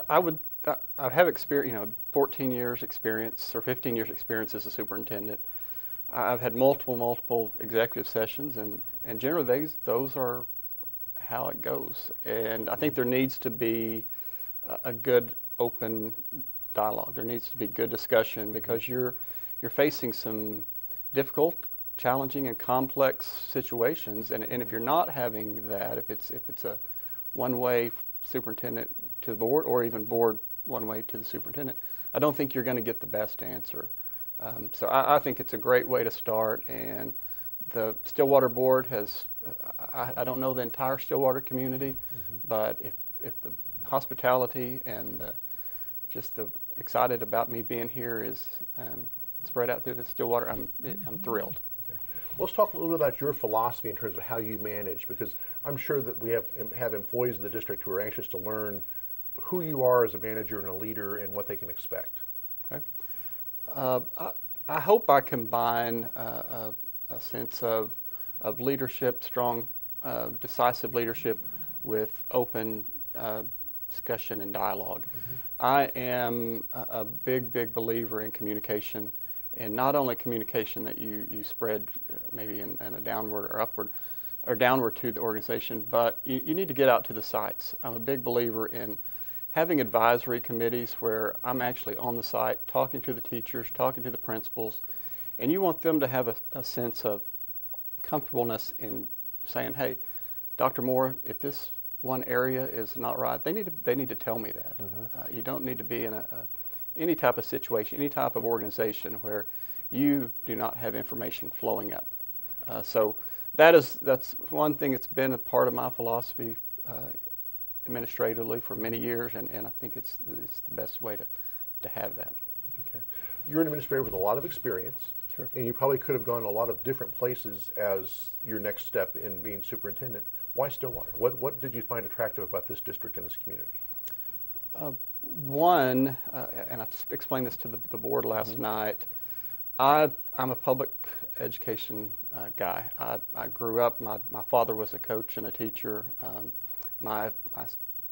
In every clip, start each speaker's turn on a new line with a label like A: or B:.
A: I would. I have experience, 14 years experience or 15 years experience as a superintendent. I've had multiple executive sessions, and generally those are how it goes. And I think there needs to be a good open dialogue. There needs to be good discussion because you're facing some difficult, challenging, and complex situations. And if you're not having that, if it's a one-way superintendent to the board or even board one way to the superintendent, I don't think you're going to get the best answer. So I think it's a great way to start. And the Stillwater Board has, I don't know the entire Stillwater community, but if the hospitality and just the excited about me being here is spread out through the Stillwater, I'm thrilled.
B: Okay. Well, let's talk a little bit about your philosophy in terms of how you manage, because I'm sure that we have employees of the district who are anxious to learn who you are as a manager and a leader and what they can expect.
A: Okay. I hope I combine a sense of leadership, strong, decisive leadership, with open discussion and dialogue. I am a big believer in communication, and not only communication that you spread maybe in a downward or upward or downward to the organization, but you need to get out to the sites. I'm a big believer in having advisory committees where I'm actually on the site talking to the teachers, talking to the principals, and you want them to have a sense of comfortableness in saying, hey, Dr. Moore, if this one area is not right, they need to tell me that. You don't need to be in any type of situation, any type of organization where you do not have information flowing up. So that's one thing that's been a part of my philosophy administratively for many years, and I think it's the best way to have that.
B: Okay. You're an administrator with a lot of experience,
A: Sure.
B: and you probably could have gone to a lot of different places as your next step in being superintendent. Why Stillwater? What did you find attractive about this district and this community?
A: One, and I explained this to the board last night, I'm a public education guy. I grew up, my father was a coach and a teacher. My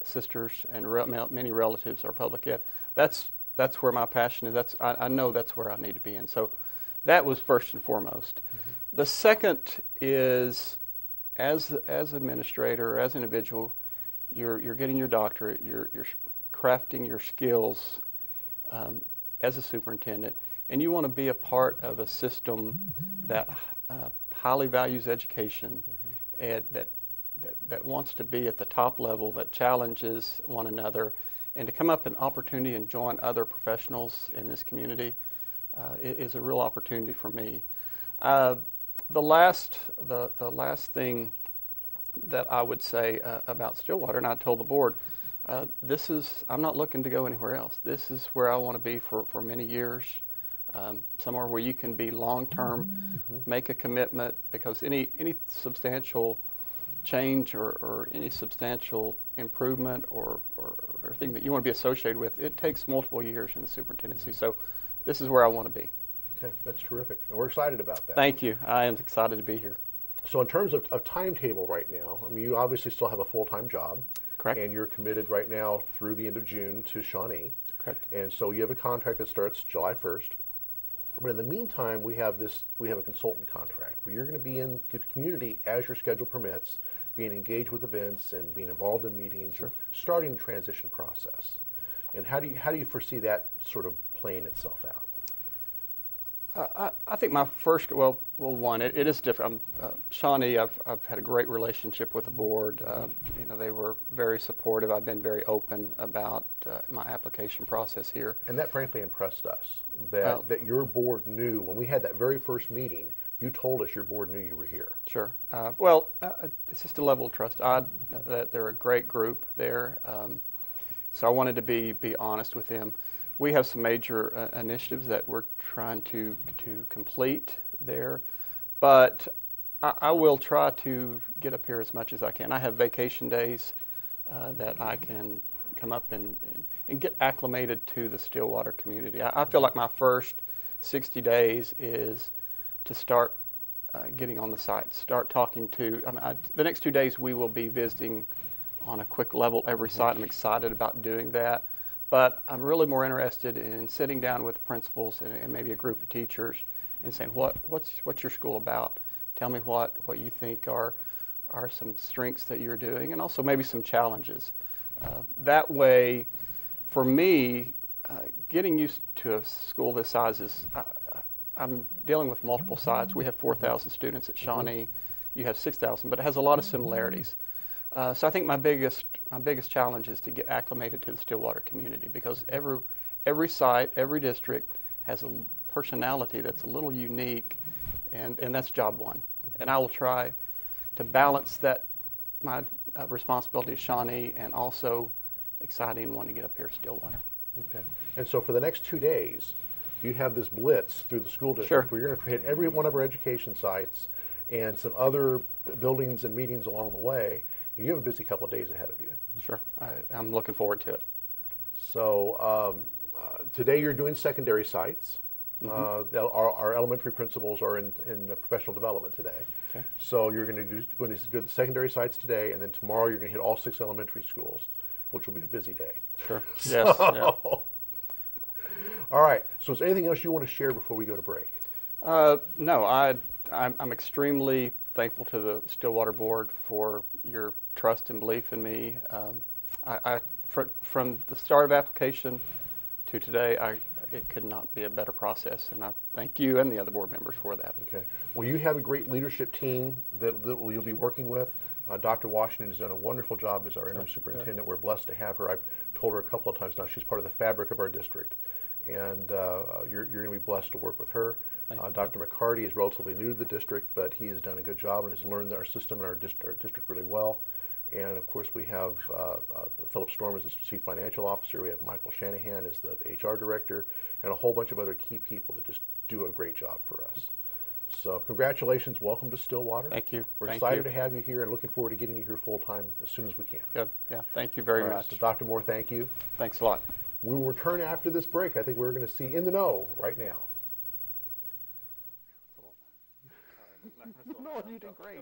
A: sisters and many relatives are public ed. That's where my passion is. I know that's where I need to be in. So that was first and foremost. The second is, as administrator, as an individual, you're getting your doctorate. You're crafting your skills as a superintendent, and you want to be a part of a system that highly values education and that wants to be at the top level, that challenges one another, and to come up an opportunity and join other professionals in this community is a real opportunity for me. The last thing that I would say about Stillwater, and I told the board, I'm not looking to go anywhere else. This is where I want to be for many years, somewhere where you can be long-term, make a commitment, because any substantial change or any substantial improvement or thing that you want to be associated with, it takes multiple years in the superintendency. So this is where I want to be.
B: Okay, that's terrific. And we're excited about that.
A: Thank you. I am excited to be here.
B: So in terms of timetable right now, I mean, you obviously still have a full-time job.
A: Correct.
B: And you're committed right now through the end of June to Shawnee.
A: Correct.
B: And so you have a contract that starts July 1st. But in the meantime, we have a consultant contract where you're going to be in the community as your schedule permits, being engaged with events and being involved in meetings,
A: Sure.
B: starting the transition process. And how do you foresee that sort of playing itself out?
A: I think my first, one, it is different. Shawnee, I've had a great relationship with the board. They were very supportive. I've been very open about my application process here.
B: And that frankly impressed us, that your board knew, when we had that very first meeting, you told us your board knew you were here.
A: Sure. It's just a level of trust. That they're a great group there. So I wanted to be honest with them. We have some major initiatives that we're trying to complete there, but I will try to get up here as much as I can. I have vacation days that I can come up and get acclimated to the Stillwater community. I feel like my first 60 days is to start getting on the site, start talking to, the next 2 days we will be visiting on a quick level every site. I'm excited about doing that. But I'm really more interested in sitting down with principals and maybe a group of teachers and saying, what's your school about? Tell me what you think are some strengths that you're doing, and also maybe some challenges. That way, for me, getting used to a school this size is, I'm dealing with multiple sides. We have 4,000 students at Shawnee. You have 6,000, but it has a lot of similarities. So I think my biggest challenge is to get acclimated to the Stillwater community, because every site, every district has a personality that's a little unique, and that's job one. And I will try to balance that, my responsibility to Shawnee, and also exciting wanting to get up here to Stillwater.
B: Okay. And so for the next 2 days, you have this blitz through the school district.
A: Sure.
B: Where you're going to hit every one of our education sites and some other buildings and meetings along the way. You have a busy couple of days ahead of you.
A: Sure. I'm looking forward to it.
B: So today you're doing secondary sites.
A: Mm-hmm.
B: Our elementary principals are in professional development today.
A: Okay.
B: So you're going to do the secondary sites today, and then tomorrow you're going to hit all 6 elementary schools, which will be a busy day.
A: Sure.
B: So,
A: Yes. Yeah.
B: All right. So is there anything else you want to share before we go to break?
A: No, I'm extremely thankful to the Stillwater Board for your trust and belief in me. From the start of application to today, it could not be a better process, and I thank you and the other board members for that.
B: Okay. Well, you have a great leadership team that you'll be working with. Dr. Washington has done a wonderful job as our interim superintendent. We're blessed to have her. I've told her a couple of times now she's part of the fabric of our district, and you're going to be blessed to work with her. Dr. McCarty is relatively new to the district, but he has done a good job and has learned our system and our district really well. And of course, we have Philip Storm as the Chief Financial Officer. We have Michael Shanahan as the HR Director, and a whole bunch of other key people that just do a great job for us. So congratulations. Welcome to Stillwater.
A: Thank you.
B: We're
A: Thank
B: excited
A: you.
B: to have you here and looking forward to getting you here full time as soon as we can.
A: Good. Yeah. Thank you very
B: All right,
A: much.
B: So Dr. Moore, thank you.
A: Thanks a lot.
B: We will return after this break. I think we're going to see In the Know right now.
A: No, you did great.